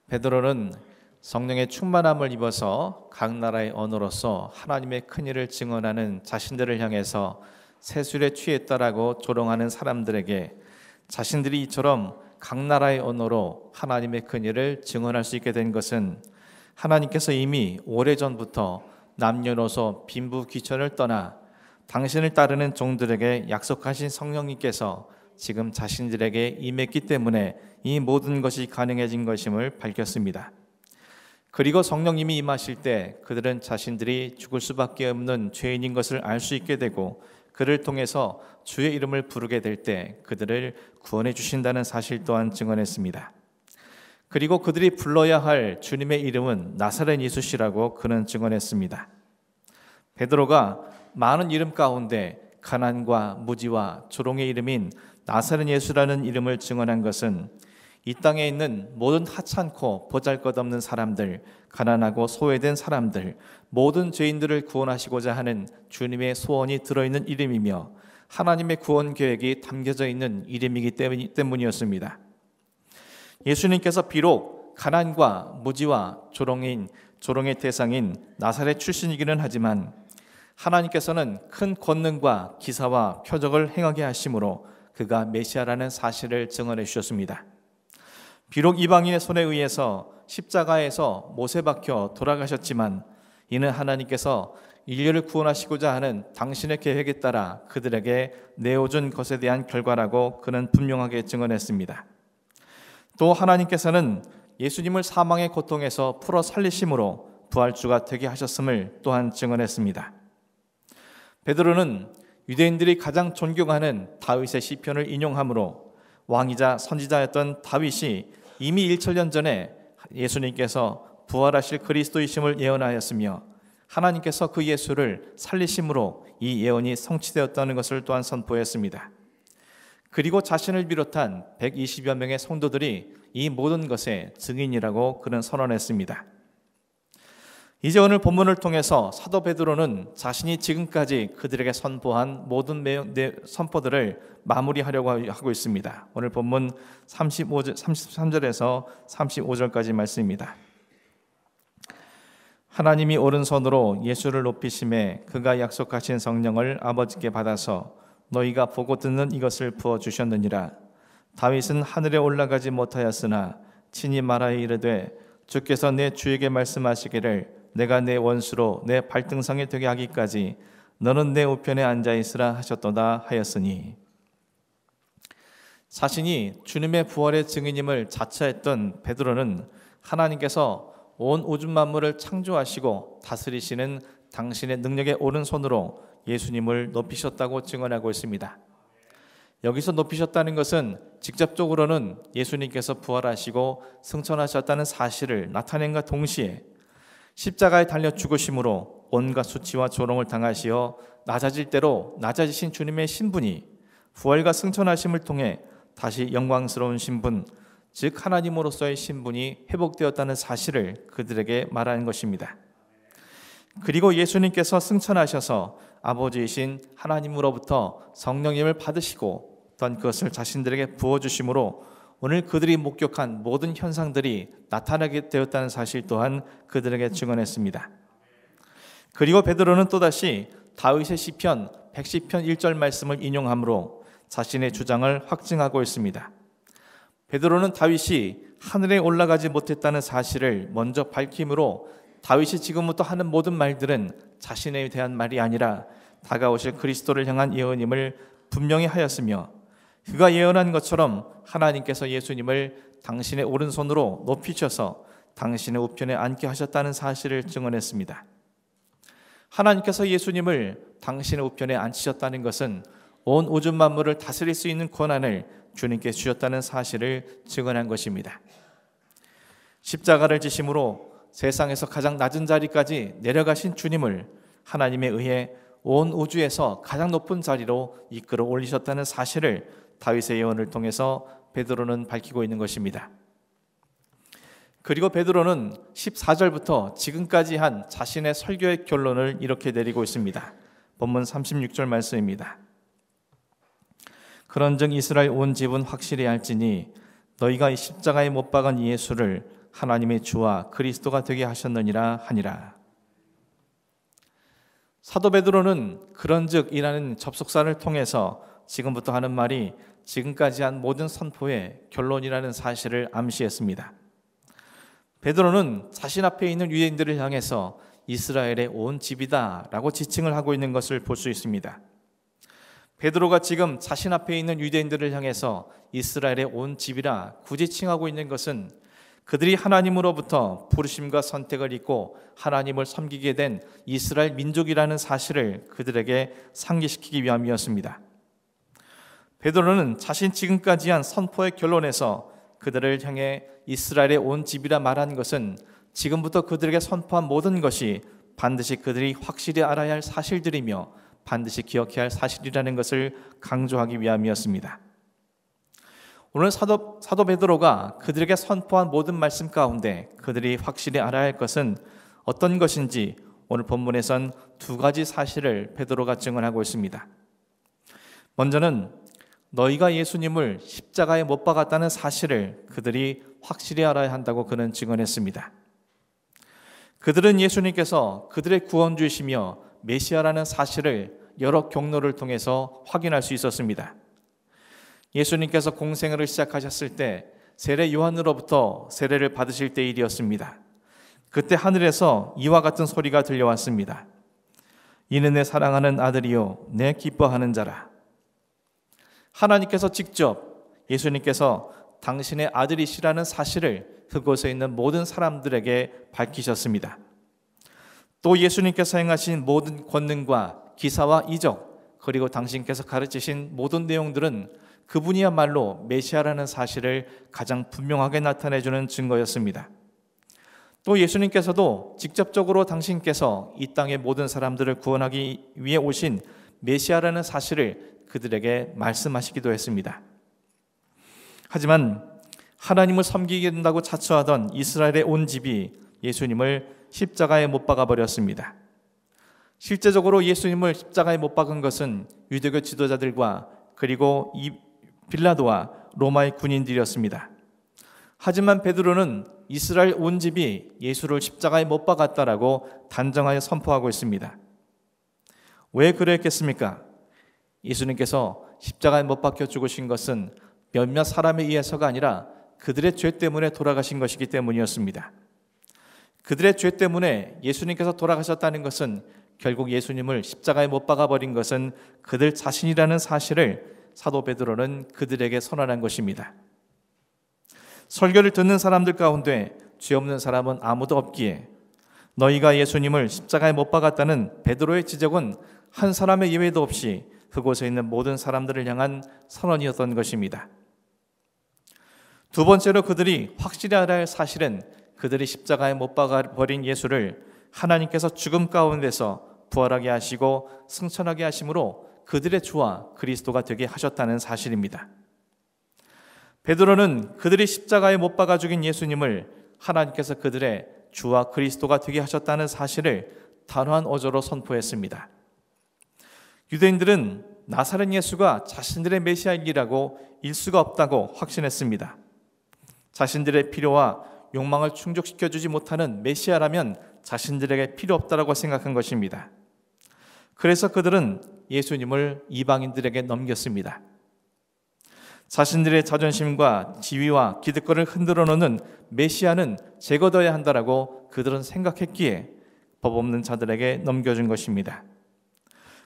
베드로는 성령의 충만함을 입어서 각 나라의 언어로서 하나님의 큰일을 증언하는 자신들을 향해서 세술에 취했다라고 조롱하는 사람들에게 자신들이 이처럼 각 나라의 언어로 하나님의 큰일을 증언할 수 있게 된 것은 하나님께서 이미 오래전부터 남녀노소 빈부 귀천을 떠나 당신을 따르는 종들에게 약속하신 성령님께서 지금 자신들에게 임했기 때문에 이 모든 것이 가능해진 것임을 밝혔습니다. 그리고 성령님이 임하실 때 그들은 자신들이 죽을 수밖에 없는 죄인인 것을 알 수 있게 되고, 그를 통해서 주의 이름을 부르게 될 때 그들을 구원해 주신다는 사실 또한 증언했습니다. 그리고 그들이 불러야 할 주님의 이름은 나사렛 예수시라고 그는 증언했습니다. 베드로가 많은 이름 가운데 가난과 무지와 조롱의 이름인 나사렛 예수라는 이름을 증언한 것은 이 땅에 있는 모든 하찮고 보잘것없는 사람들, 가난하고 소외된 사람들, 모든 죄인들을 구원하시고자 하는 주님의 소원이 들어있는 이름이며 하나님의 구원 계획이 담겨져 있는 이름이기 때문이었습니다. 예수님께서 비록 가난과 무지와 조롱의 대상인 나사렛 출신이기는 하지만 하나님께서는 큰 권능과 기사와 표적을 행하게 하심으로 그가 메시아라는 사실을 증언해 주셨습니다. 비록 이방인의 손에 의해서 십자가에서 못에 박혀 돌아가셨지만 이는 하나님께서 인류를 구원하시고자 하는 당신의 계획에 따라 그들에게 내어준 것에 대한 결과라고 그는 분명하게 증언했습니다. 또 하나님께서는 예수님을 사망의 고통에서 풀어 살리심으로 부활주가 되게 하셨음을 또한 증언했습니다. 베드로는 유대인들이 가장 존경하는 다윗의 시편을 인용함으로 왕이자 선지자였던 다윗이 이미 1천년 전에 예수님께서 부활하실 그리스도이심을 예언하였으며 하나님께서 그 예수를 살리심으로 이 예언이 성취되었다는 것을 또한 선포했습니다. 그리고 자신을 비롯한 120여 명의 성도들이 이 모든 것의 증인이라고 그는 선언했습니다. 이제 오늘 본문을 통해서 사도 베드로는 자신이 지금까지 그들에게 선포한 모든 선포들을 마무리하려고 하고 있습니다. 오늘 본문 33절에서 35절까지 말씀입니다. 하나님이 오른손으로 예수를 높이심에 그가 약속하신 성령을 아버지께 받아서 너희가 보고 듣는 이것을 부어주셨느니라. 다윗은 하늘에 올라가지 못하였으나 친히 말하여 이르되 주께서 내 주에게 말씀하시기를 내가 내 원수로 내 발등상에 되게 하기까지 너는 내 우편에 앉아있으라 하셨도다 하였으니, 자신이 주님의 부활의 증인임을 자처했던 베드로는 하나님께서 온 우주 만물을 창조하시고 다스리시는 당신의 능력의 오른손으로 예수님을 높이셨다고 증언하고 있습니다. 여기서 높이셨다는 것은 직접적으로는 예수님께서 부활하시고 승천하셨다는 사실을 나타낸과 동시에 십자가에 달려 죽으심으로 온갖 수치와 조롱을 당하시어 낮아질 대로 낮아지신 주님의 신분이 부활과 승천하심을 통해 다시 영광스러운 신분, 즉 하나님으로서의 신분이 회복되었다는 사실을 그들에게 말하는 것입니다. 그리고 예수님께서 승천하셔서 아버지이신 하나님으로부터 성령님을 받으시고 또한 그것을 자신들에게 부어주심으로 오늘 그들이 목격한 모든 현상들이 나타나게 되었다는 사실 또한 그들에게 증언했습니다. 그리고 베드로는 또다시 다윗의 시편 110편 1절 말씀을 인용함으로 자신의 주장을 확증하고 있습니다. 베드로는 다윗이 하늘에 올라가지 못했다는 사실을 먼저 밝힘으로 다윗이 지금부터 하는 모든 말들은 자신에 대한 말이 아니라 다가오실 그리스도를 향한 예언임을 분명히 하였으며, 그가 예언한 것처럼 하나님께서 예수님을 당신의 오른손으로 높이셔서 당신의 우편에 앉게 하셨다는 사실을 증언했습니다. 하나님께서 예수님을 당신의 우편에 앉히셨다는 것은 온 우주 만물을 다스릴 수 있는 권한을 주님께 주셨다는 사실을 증언한 것입니다. 십자가를 지심으로 세상에서 가장 낮은 자리까지 내려가신 주님을 하나님에 의해 온 우주에서 가장 높은 자리로 이끌어 올리셨다는 사실을 다윗의 예언을 통해서 베드로는 밝히고 있는 것입니다. 그리고 베드로는 14절부터 지금까지 한 자신의 설교의 결론을 이렇게 내리고 있습니다. 본문 36절 말씀입니다. 그런즉 이스라엘 온 집은 확실히 알지니 너희가 이 십자가에 못 박은 예수를 하나님의 주와 그리스도가 되게 하셨느니라 하니라. 사도 베드로는 그런즉이라는 접속사를 통해서 지금부터 하는 말이 지금까지 한 모든 선포의 결론이라는 사실을 암시했습니다. 베드로는 자신 앞에 있는 유대인들을 향해서 이스라엘의 온 집이다 라고 지칭을 하고 있는 것을 볼 수 있습니다. 베드로가 지금 자신 앞에 있는 유대인들을 향해서 이스라엘의 온 집이라 굳이 칭하고 있는 것은 그들이 하나님으로부터 부르심과 선택을 입고 하나님을 섬기게 된 이스라엘 민족이라는 사실을 그들에게 상기시키기 위함이었습니다. 베드로는 자신 지금까지 한 선포의 결론에서 그들을 향해 이스라엘의 온 집이라 말한 것은 지금부터 그들에게 선포한 모든 것이 반드시 그들이 확실히 알아야 할 사실들이며 반드시 기억해야 할 사실이라는 것을 강조하기 위함이었습니다. 오늘 사도 베드로가 그들에게 선포한 모든 말씀 가운데 그들이 확실히 알아야 할 것은 어떤 것인지 오늘 본문에선 두 가지 사실을 베드로가 증언하고 있습니다. 먼저는 너희가 예수님을 십자가에 못 박았다는 사실을 그들이 확실히 알아야 한다고 그는 증언했습니다. 그들은 예수님께서 그들의 구원주이시며 메시아라는 사실을 여러 경로를 통해서 확인할 수 있었습니다. 예수님께서 공생애를 시작하셨을 때 세례 요한으로부터 세례를 받으실 때 일이었습니다. 그때 하늘에서 이와 같은 소리가 들려왔습니다. 이는 내 사랑하는 아들이요 내 기뻐하는 자라. 하나님께서 직접 예수님께서 당신의 아들이시라는 사실을 그곳에 있는 모든 사람들에게 밝히셨습니다. 또 예수님께서 행하신 모든 권능과 기사와 이적 그리고 당신께서 가르치신 모든 내용들은 그분이야말로 메시아라는 사실을 가장 분명하게 나타내주는 증거였습니다. 또 예수님께서도 직접적으로 당신께서 이 땅의 모든 사람들을 구원하기 위해 오신 메시아라는 사실을 그들에게 말씀하시기도 했습니다. 하지만 하나님을 섬기게 된다고 자처하던 이스라엘의 온 집이 예수님을 십자가에 못 박아 버렸습니다. 실제적으로 예수님을 십자가에 못 박은 것은 유대교 지도자들과 그리고 빌라도와 로마의 군인들이었습니다. 하지만 베드로는 이스라엘 온 집이 예수를 십자가에 못 박았다라고 단정하여 선포하고 있습니다. 왜 그랬겠습니까? 예수님께서 십자가에 못 박혀 죽으신 것은 몇몇 사람에 의해서가 아니라 그들의 죄 때문에 돌아가신 것이기 때문이었습니다. 그들의 죄 때문에 예수님께서 돌아가셨다는 것은 결국 예수님을 십자가에 못 박아버린 것은 그들 자신이라는 사실을 사도 베드로는 그들에게 선언한 것입니다. 설교를 듣는 사람들 가운데 죄 없는 사람은 아무도 없기에 너희가 예수님을 십자가에 못 박았다는 베드로의 지적은 한 사람의 예외도 없이 그곳에 있는 모든 사람들을 향한 선언이었던 것입니다. 두 번째로 그들이 확실히 알아야 할 사실은 그들이 십자가에 못 박아버린 예수를 하나님께서 죽음 가운데서 부활하게 하시고 승천하게 하심으로 그들의 주와 그리스도가 되게 하셨다는 사실입니다. 베드로는 그들이 십자가에 못 박아 죽인 예수님을 하나님께서 그들의 주와 그리스도가 되게 하셨다는 사실을 단호한 어조로 선포했습니다. 유대인들은 나사렛 예수가 자신들의 메시아이라고 일 수가 없다고 확신했습니다. 자신들의 필요와 욕망을 충족시켜주지 못하는 메시아라면 자신들에게 필요 없다라고 생각한 것입니다. 그래서 그들은 예수님을 이방인들에게 넘겼습니다. 자신들의 자존심과 지위와 기득권을 흔들어 놓는 메시아는 제거되어야 한다라고 그들은 생각했기에 법 없는 자들에게 넘겨준 것입니다.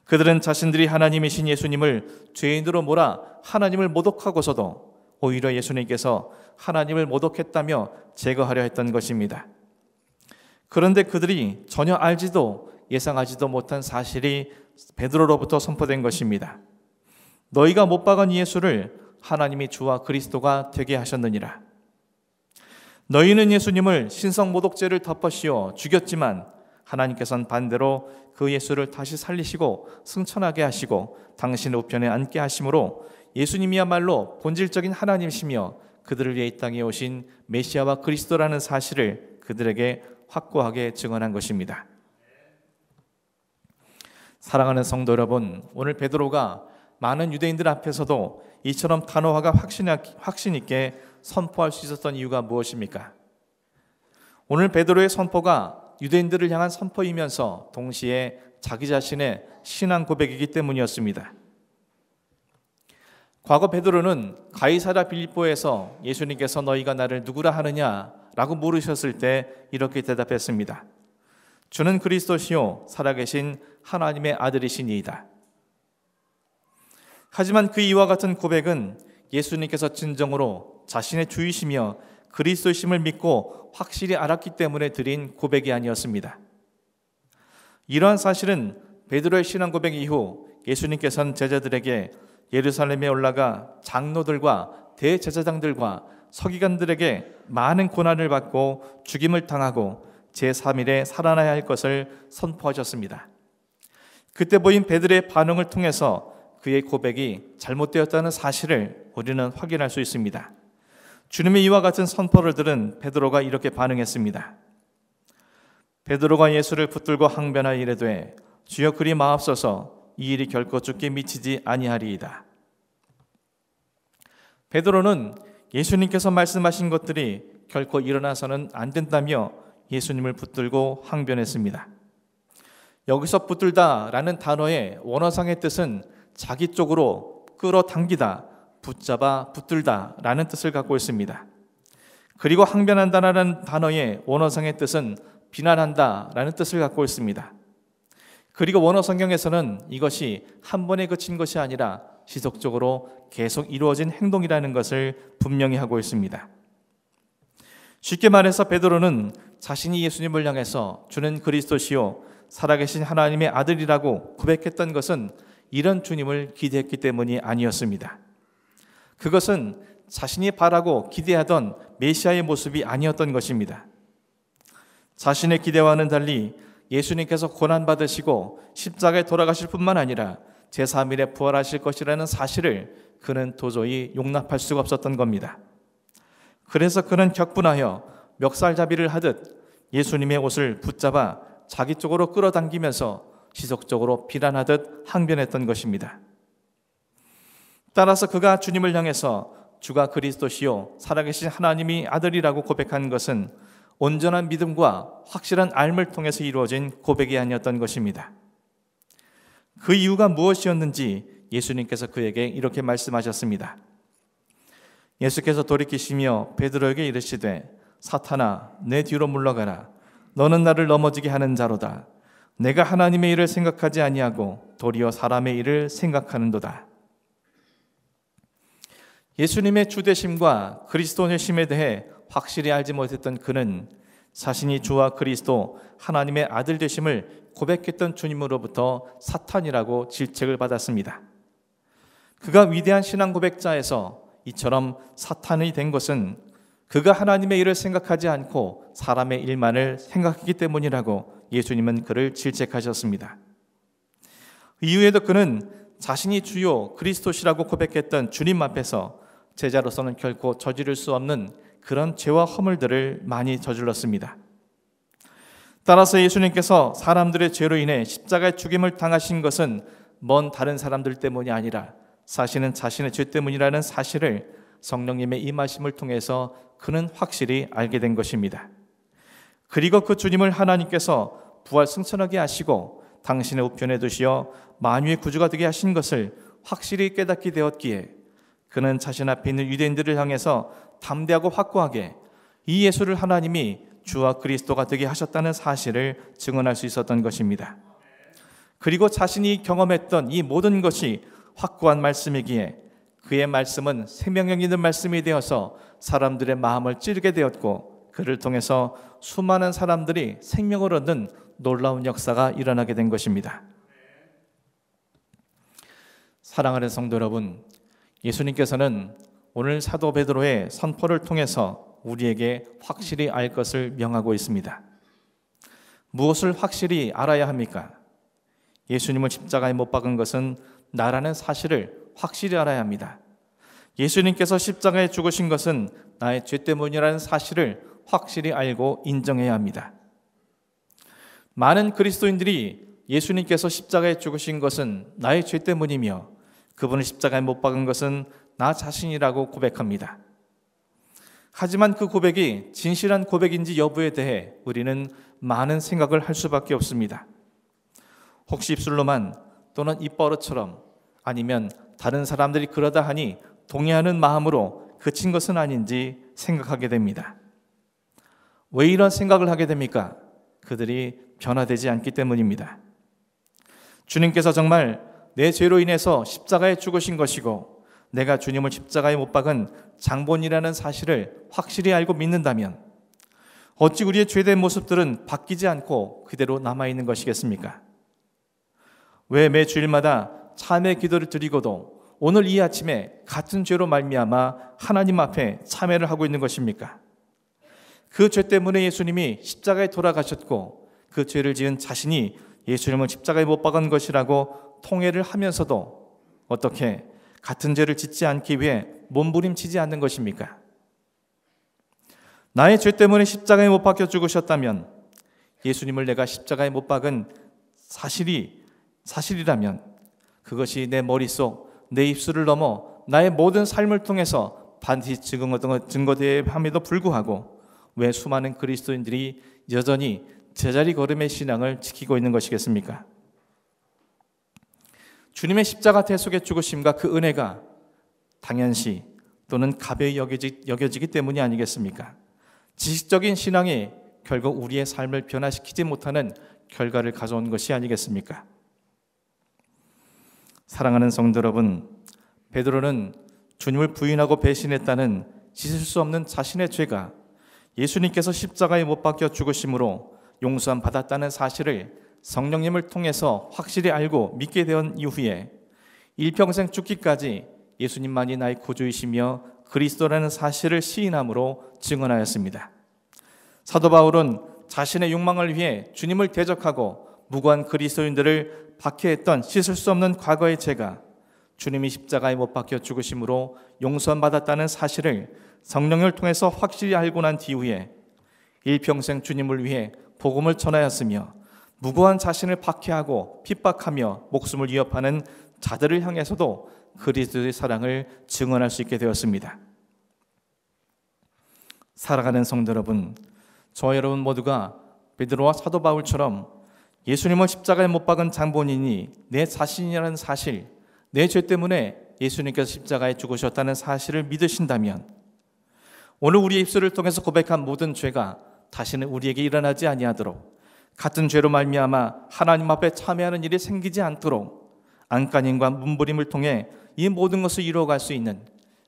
그들은 자신들이 하나님이신 예수님을 죄인으로 몰아 하나님을 모독하고서도 오히려 예수님께서 하나님을 모독했다며 제거하려 했던 것입니다. 그런데 그들이 전혀 알지도 예상하지도 못한 사실이 베드로로부터 선포된 것입니다. 너희가 못 박은 예수를 하나님이 주와 그리스도가 되게 하셨느니라. 너희는 예수님을 신성 모독죄를 덮어씌워 죽였지만 하나님께서는 반대로 그 예수를 다시 살리시고 승천하게 하시고 당신의 우편에 앉게 하심으로 예수님이야말로 본질적인 하나님이시며 그들을 위해 이 땅에 오신 메시아와 그리스도라는 사실을 그들에게 확고하게 증언한 것입니다. 사랑하는 성도 여러분, 오늘 베드로가 많은 유대인들 앞에서도 이처럼 단호하가 확신 있게 선포할 수 있었던 이유가 무엇입니까? 오늘 베드로의 선포가 유대인들을 향한 선포이면서 동시에 자기 자신의 신앙 고백이기 때문이었습니다. 과거 베드로는 가이사랴 빌립보에서 예수님께서 너희가 나를 누구라 하느냐라고 물으셨을 때 이렇게 대답했습니다. 주는 그리스도시요 살아계신 하나님의 아들이시니이다. 하지만 그 이와 같은 고백은 예수님께서 진정으로 자신의 주이시며 그리스도심을 믿고 확실히 알았기 때문에 드린 고백이 아니었습니다. 이러한 사실은 베드로의 신앙 고백 이후 예수님께서는 제자들에게 예루살렘에 올라가 장로들과 대제사장들과 서기관들에게 많은 고난을 받고 죽임을 당하고 제3일에 살아나야 할 것을 선포하셨습니다. 그때 보인 베드로의 반응을 통해서 그의 고백이 잘못되었다는 사실을 우리는 확인할 수 있습니다. 주님의 이와 같은 선포를 들은 베드로가 이렇게 반응했습니다. 베드로가 예수를 붙들고 항변하여 이르되 주여 그리 마옵소서 이 일이 결코 주께 미치지 아니하리이다. 베드로는 예수님께서 말씀하신 것들이 결코 일어나서는 안 된다며 예수님을 붙들고 항변했습니다. 여기서 붙들다라는 단어의 원어상의 뜻은 자기 쪽으로 끌어당기다, 붙잡아 붙들다라는 뜻을 갖고 있습니다. 그리고 항변한다라는 단어의 원어상의 뜻은 비난한다라는 뜻을 갖고 있습니다. 그리고 원어 성경에서는 이것이 한 번에 그친 것이 아니라 지속적으로 계속 이루어진 행동이라는 것을 분명히 하고 있습니다. 쉽게 말해서 베드로는 자신이 예수님을 향해서 주는 그리스도시요 살아계신 하나님의 아들이라고 고백했던 것은 이런 주님을 기대했기 때문이 아니었습니다. 그것은 자신이 바라고 기대하던 메시아의 모습이 아니었던 것입니다. 자신의 기대와는 달리 예수님께서 고난받으시고 십자가에 돌아가실 뿐만 아니라 제3일에 부활하실 것이라는 사실을 그는 도저히 용납할 수가 없었던 겁니다. 그래서 그는 격분하여 멱살잡이를 하듯 예수님의 옷을 붙잡아 자기 쪽으로 끌어당기면서 지속적으로 비난하듯 항변했던 것입니다. 따라서 그가 주님을 향해서 주가 그리스도시요 살아계신 하나님이 아들이라고 고백한 것은 온전한 믿음과 확실한 알을 통해서 이루어진 고백이 아니었던 것입니다. 그 이유가 무엇이었는지 예수님께서 그에게 이렇게 말씀하셨습니다. 예수께서 돌이키시며 베드로에게 이르시되 사탄아 내 뒤로 물러가라. 너는 나를 넘어지게 하는 자로다. 내가 하나님의 일을 생각하지 아니하고 도리어 사람의 일을 생각하는도다. 예수님의 주되심과 그리스도의심에 대해 확실히 알지 못했던 그는 자신이 주와 그리스도 하나님의 아들 되심을 고백했던 주님으로부터 사탄이라고 질책을 받았습니다. 그가 위대한 신앙 고백자에서 이처럼 사탄이 된 것은 그가 하나님의 일을 생각하지 않고 사람의 일만을 생각했기 때문이라고 예수님은 그를 질책하셨습니다. 이후에도 그는 자신이 주요 그리스도시라고 고백했던 주님 앞에서 제자로서는 결코 저지를 수 없는 그런 죄와 허물들을 많이 저질렀습니다. 따라서 예수님께서 사람들의 죄로 인해 십자가의 죽임을 당하신 것은 먼 다른 사람들 때문이 아니라 사실은 자신의 죄 때문이라는 사실을 성령님의 임하심을 통해서 그는 확실히 알게 된 것입니다. 그리고 그 주님을 하나님께서 부활 승천하게 하시고 당신의 우편에 두시어 만유의 구주가 되게 하신 것을 확실히 깨닫게 되었기에 그는 자신 앞에 있는 유대인들을 향해서 담대하고 확고하게 이 예수를 하나님이 주와 그리스도가 되게 하셨다는 사실을 증언할 수 있었던 것입니다. 그리고 자신이 경험했던 이 모든 것이 확고한 말씀이기에 그의 말씀은 생명력 있는 말씀이 되어서 사람들의 마음을 찌르게 되었고 그를 통해서 수많은 사람들이 생명을 얻는 놀라운 역사가 일어나게 된 것입니다. 사랑하는 성도 여러분, 예수님께서는 오늘 사도 베드로의 선포를 통해서 우리에게 확실히 알 것을 명하고 있습니다. 무엇을 확실히 알아야 합니까? 예수님을 십자가에 못 박은 것은 나라는 사실을 확실히 알아야 합니다. 예수님께서 십자가에 죽으신 것은 나의 죄 때문이라는 사실을 확실히 알고 인정해야 합니다. 많은 그리스도인들이 예수님께서 십자가에 죽으신 것은 나의 죄 때문이며 그분을 십자가에 못 박은 것은 나 자신이라고 고백합니다. 하지만 그 고백이 진실한 고백인지 여부에 대해 우리는 많은 생각을 할 수밖에 없습니다. 혹시 입술로만 또는 입버릇처럼 아니면 다른 사람들이 그러다 하니 동의하는 마음으로 그친 것은 아닌지 생각하게 됩니다. 왜 이런 생각을 하게 됩니까? 그들이 변화되지 않기 때문입니다. 주님께서 정말 내 죄로 인해서 십자가에 죽으신 것이고 내가 주님을 십자가에 못 박은 장본이라는 사실을 확실히 알고 믿는다면 어찌 우리의 죄된 모습들은 바뀌지 않고 그대로 남아있는 것이겠습니까? 왜 매 주일마다 참회 기도를 드리고도 오늘 이 아침에 같은 죄로 말미암아 하나님 앞에 참회를 하고 있는 것입니까? 그 죄 때문에 예수님이 십자가에 돌아가셨고 그 죄를 지은 자신이 예수님을 십자가에 못 박은 것이라고 통회를 하면서도 어떻게 같은 죄를 짓지 않기 위해 몸부림치지 않는 것입니까? 나의 죄 때문에 십자가에 못 박혀 죽으셨다면 예수님을 내가 십자가에 못 박은 사실이라면 그것이 내 머릿속, 내 입술을 넘어 나의 모든 삶을 통해서 반드시 증거됨에도 불구하고 왜 수많은 그리스도인들이 여전히 제자리 걸음의 신앙을 지키고 있는 것이겠습니까? 주님의 십자가 대속의 죽으심과 그 은혜가 당연시 또는 가벼이 여겨지기 때문이 아니겠습니까? 지식적인 신앙이 결국 우리의 삶을 변화시키지 못하는 결과를 가져온 것이 아니겠습니까? 사랑하는 성도 여러분, 베드로는 주님을 부인하고 배신했다는 씻을 수 없는 자신의 죄가 예수님께서 십자가에 못 박혀 죽으심으로 용서함 받았다는 사실을 성령님을 통해서 확실히 알고 믿게 된 이후에 일평생 죽기까지 예수님만이 나의 구주이시며 그리스도라는 사실을 시인함으로 증언하였습니다. 사도 바울은 자신의 욕망을 위해 주님을 대적하고 무고한 그리스도인들을 박해했던 씻을 수 없는 과거의 죄가 주님이 십자가에 못 박혀 죽으심으로 용서함 받았다는 사실을 성령을 통해서 확실히 알고 난 뒤후에 일평생 주님을 위해 복음을 전하였으며 무고한 자신을 박해하고 핍박하며 목숨을 위협하는 자들을 향해서도 그리스도의 사랑을 증언할 수 있게 되었습니다. 사랑하는 성도 여러분, 저와 여러분 모두가 베드로와 사도 바울처럼 예수님을 십자가에 못 박은 장본인이 내 자신이라는 사실, 내 죄 때문에 예수님께서 십자가에 죽으셨다는 사실을 믿으신다면 오늘 우리의 입술을 통해서 고백한 모든 죄가 다시는 우리에게 일어나지 아니하도록 같은 죄로 말미암아 하나님 앞에 참회하는 일이 생기지 않도록 안간힘과 몸부림을 통해 이 모든 것을 이루어갈 수 있는,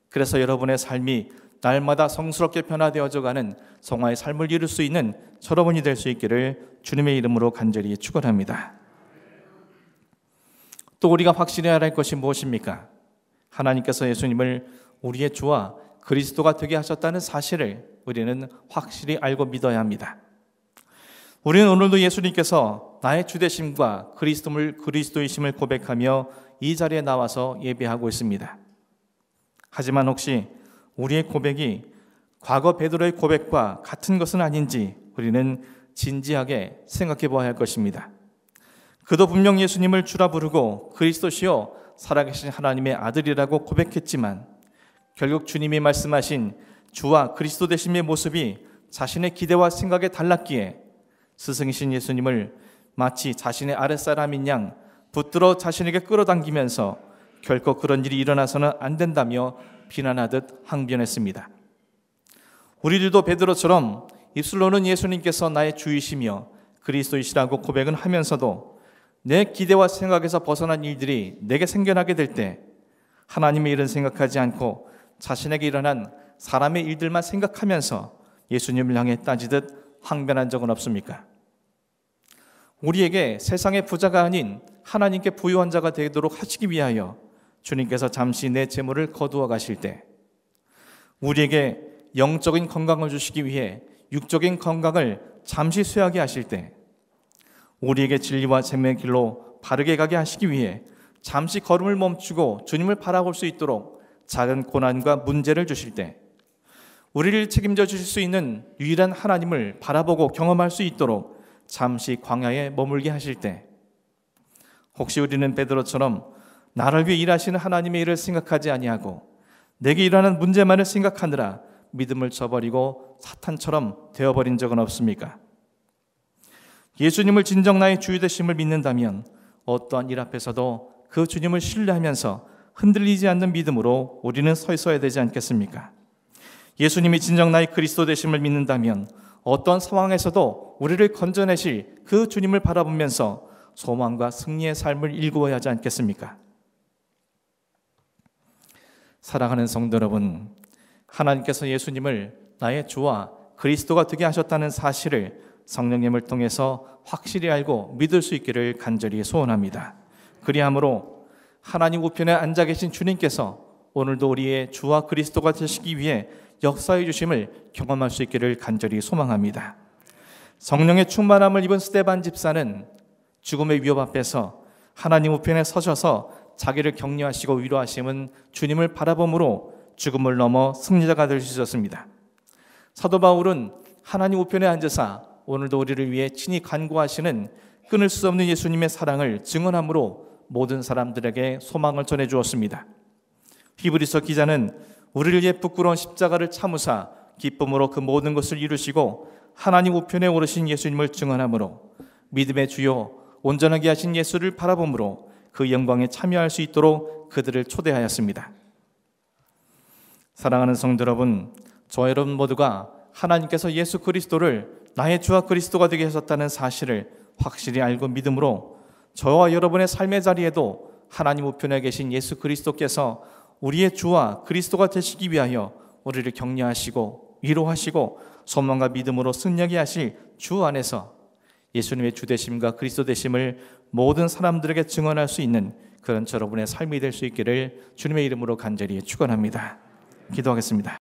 그래서 여러분의 삶이 날마다 성스럽게 변화되어져가는 성화의 삶을 이룰 수 있는 여러분이 될 수 있기를 주님의 이름으로 간절히 축원합니다. 또 우리가 확실히 알아야 할 것이 무엇입니까? 하나님께서 예수님을 우리의 주와 그리스도가 되게 하셨다는 사실을 우리는 확실히 알고 믿어야 합니다. 우리는 오늘도 예수님께서 나의 주되심과 그리스도이심을 고백하며 이 자리에 나와서 예배하고 있습니다. 하지만 혹시 우리의 고백이 과거 베드로의 고백과 같은 것은 아닌지 우리는 진지하게 생각해 보아야 할 것입니다. 그도 분명 예수님을 주라 부르고 그리스도시요 살아계신 하나님의 아들이라고 고백했지만 결국 주님이 말씀하신 주와 그리스도 되심의 모습이 자신의 기대와 생각에 달랐기에 스승이신 예수님을 마치 자신의 아랫사람인 양 붙들어 자신에게 끌어당기면서 결코 그런 일이 일어나서는 안 된다며 비난하듯 항변했습니다. 우리들도 베드로처럼 입술로는 예수님께서 나의 주이시며 그리스도이시라고 고백은 하면서도 내 기대와 생각에서 벗어난 일들이 내게 생겨나게 될 때 하나님의 일은 생각하지 않고 자신에게 일어난 사람의 일들만 생각하면서 예수님을 향해 따지듯 항변한 적은 없습니까? 우리에게 세상의 부자가 아닌 하나님께 부유한 자가 되도록 하시기 위하여 주님께서 잠시 내 재물을 거두어 가실 때, 우리에게 영적인 건강을 주시기 위해 육적인 건강을 잠시 쇠하게 하실 때, 우리에게 진리와 생명의 길로 바르게 가게 하시기 위해 잠시 걸음을 멈추고 주님을 바라볼 수 있도록 작은 고난과 문제를 주실 때, 우리를 책임져 주실 수 있는 유일한 하나님을 바라보고 경험할 수 있도록 잠시 광야에 머물게 하실 때, 혹시 우리는 베드로처럼 나를 위해 일하시는 하나님의 일을 생각하지 아니하고 내게 일어나는 문제만을 생각하느라 믿음을 저버리고 사탄처럼 되어버린 적은 없습니까? 예수님을 진정 나의 주유 되심을 믿는다면 어떠한 일 앞에서도 그 주님을 신뢰하면서 흔들리지 않는 믿음으로 우리는 서 있어야 되지 않겠습니까? 예수님이 진정 나의 그리스도 되심을 믿는다면 어떤 상황에서도 우리를 건져내실 그 주님을 바라보면서 소망과 승리의 삶을 일구어야 하지 않겠습니까? 사랑하는 성도 여러분, 하나님께서 예수님을 나의 주와 그리스도가 되게 하셨다는 사실을 성령님을 통해서 확실히 알고 믿을 수 있기를 간절히 소원합니다. 그리함으로 하나님 우편에 앉아 계신 주님께서 오늘도 우리의 주와 그리스도가 되시기 위해 역사해 주심을 경험할 수 있기를 간절히 소망합니다. 성령의 충만함을 입은 스데반 집사는 죽음의 위협 앞에서 하나님 우편에 서셔서 자기를 격려하시고 위로하심은 주님을 바라봄으로 죽음을 넘어 승리자가 될 수 있었습니다. 사도 바울은 하나님 우편에 앉으사 오늘도 우리를 위해 친히 간구하시는 끊을 수 없는 예수님의 사랑을 증언함으로 모든 사람들에게 소망을 전해 주었습니다. 히브리서 기자는 우리를 위해 부끄러운 십자가를 참으사 기쁨으로 그 모든 것을 이루시고 하나님 우편에 오르신 예수님을 증언함으로 믿음의 주요 온전하게 하신 예수를 바라봄으로 그 영광에 참여할 수 있도록 그들을 초대하였습니다. 사랑하는 성도 여러분, 저 여러분 모두가 하나님께서 예수 그리스도를 나의 주와 그리스도가 되게 하셨다는 사실을 확실히 알고 믿음으로 저와 여러분의 삶의 자리에도 하나님 우편에 계신 예수 그리스도께서 우리의 주와 그리스도가 되시기 위하여 우리를 격려하시고 위로하시고 소망과 믿음으로 승리하게 하실 주 안에서 예수님의 주 되심과 그리스도 되심을 모든 사람들에게 증언할 수 있는 그런 여러분의 삶이 될 수 있기를 주님의 이름으로 간절히 축원합니다. 기도하겠습니다.